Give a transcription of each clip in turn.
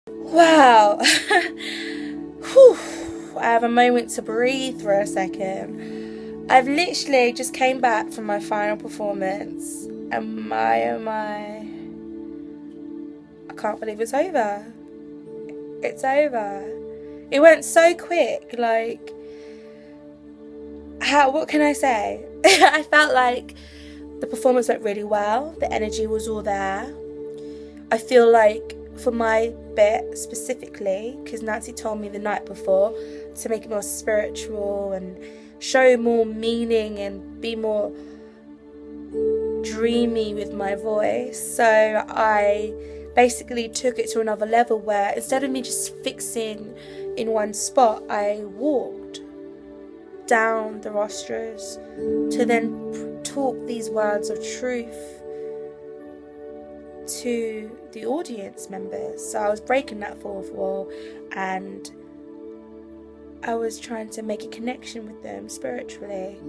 Wow. Whew. I have a moment to breathe for a second. I've literally just came back from my final performance, and my oh my, I can't believe it's over. It's over. It went so quick. Like, what can I say? I felt like the performance went really well. The energy was all there. I feel like for my bit specifically, because Nancy told me the night before to make it more spiritual and show more meaning and be more dreamy with my voice. So I basically took it to another level where instead of me just fixing in one spot, I walked down the rosters to then talk these words of truth to the audience members. So I was breaking that fourth wall and I was trying to make a connection with them spiritually,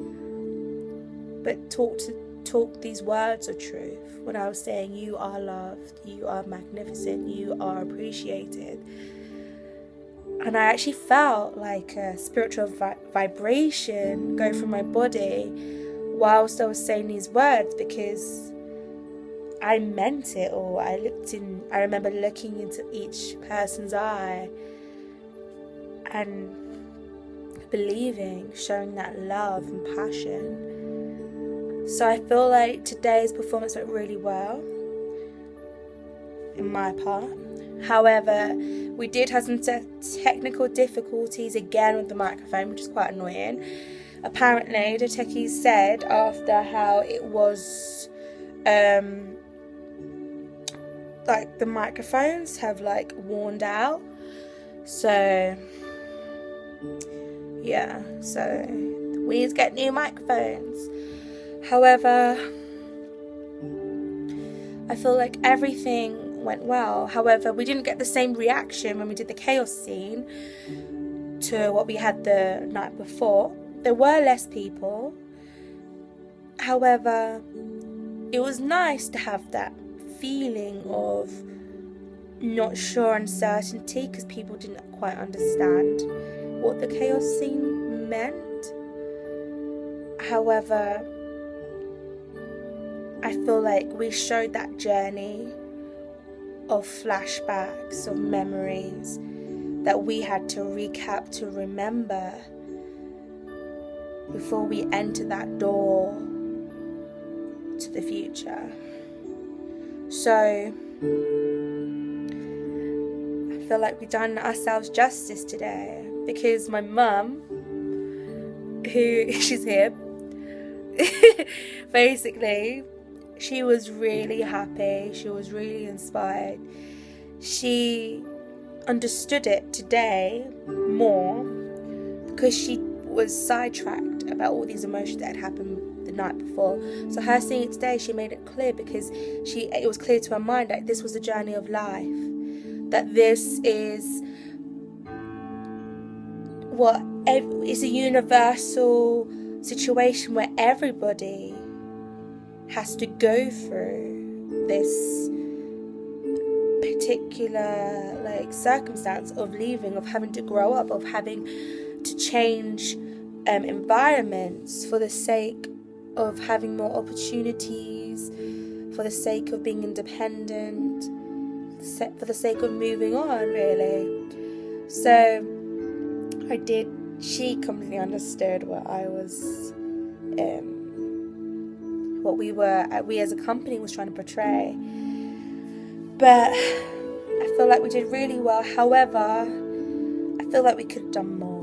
but talk these words of truth when I was saying you are loved, you are magnificent, you are appreciated. And I actually felt like a spiritual vibration go through my body whilst I was saying these words, because I meant it all. I remember looking into each person's eye and believing, showing that love and passion. So I feel like today's performance went really well in my part. However, we did have some technical difficulties again with the microphone, which is quite annoying. Apparently, the techies said after how it was like the microphones have like worn out. So yeah, so we need to get new microphones. However, I feel like everything went well. However, we didn't get the same reaction when we did the chaos scene to what we had the night before. There were less people. However, it was nice to have that feeling of not sure, uncertainty, because people didn't quite understand what the chaos scene meant. However, I feel like we showed that journey of flashbacks, of memories that we had to recap, to remember before we enter that door to the future. So I feel like we've done ourselves justice today, because my mum, who she's here, basically, she was really happy, she was really inspired. She understood it today more because she was sidetracked about all these emotions that had happened the night before. So her seeing it today, she made it clear, because it was clear to her mind that this was the journey of life, that this is what is a universal situation where everybody has to go through this particular circumstance of leaving, of having to grow up, of having to change environments for the sake of having more opportunities, for the sake of being independent, for the sake of moving on, really. So she completely understood what I was what we as a company was trying to portray. But I feel like we did really well. However, I feel like we could have done more.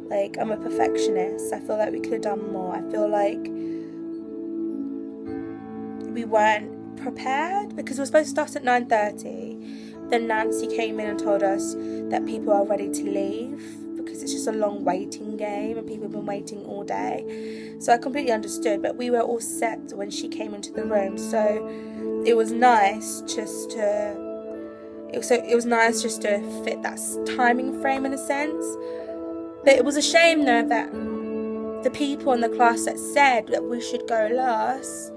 Like, I'm a perfectionist. I feel like we could have done more. I feel like we weren't prepared, because we were supposed to start at 9:30. Then Nancy came in and told us that people are ready to leave because it's just a long waiting game and people have been waiting all day. So I completely understood, but we were all set when she came into the room. So it was nice just to fit that timing frame in a sense. But it was a shame though that the people in the class that said that we should go last,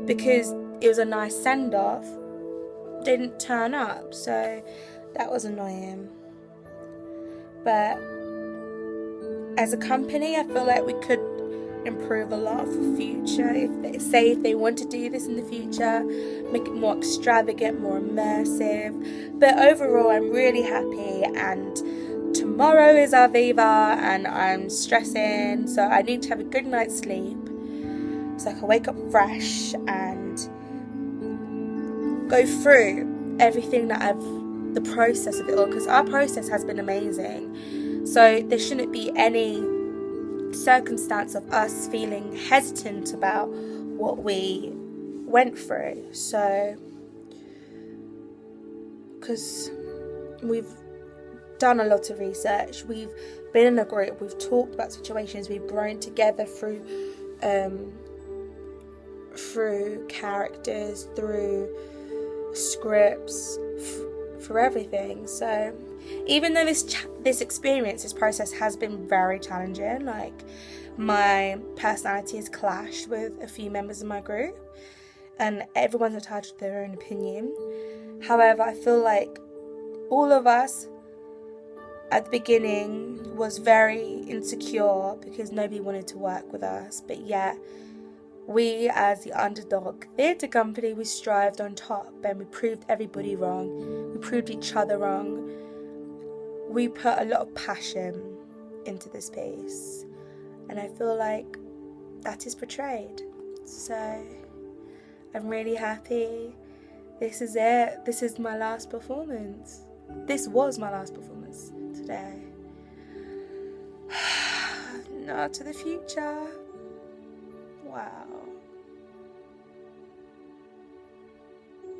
because it was a nice send-off, didn't turn up, so that was annoying. But as a company, I feel like we could improve a lot for future. If they want to do this in the future, make it more extravagant, more immersive. But overall, I'm really happy, and tomorrow is our Viva and I'm stressing, so I need to have a good night's sleep so I can wake up fresh and go through everything the process of it all, because our process has been amazing. So there shouldn't be any circumstance of us feeling hesitant about what we went through. So, because we've done a lot of research, we've been in a group, we've talked about situations, we've grown together through characters, through scripts, for everything. So even though this experience, this process has been very challenging, like my personality has clashed with a few members of my group and everyone's entitled to their own opinion. However, I feel like all of us at the beginning was very insecure because nobody wanted to work with us, but yet we, as the underdog theatre company, we strived on top and we proved everybody wrong. We proved each other wrong. We put a lot of passion into this piece, and I feel like that is portrayed. So I'm really happy. This is it. This is my last performance. This was my last performance today. Now to the future. Wow.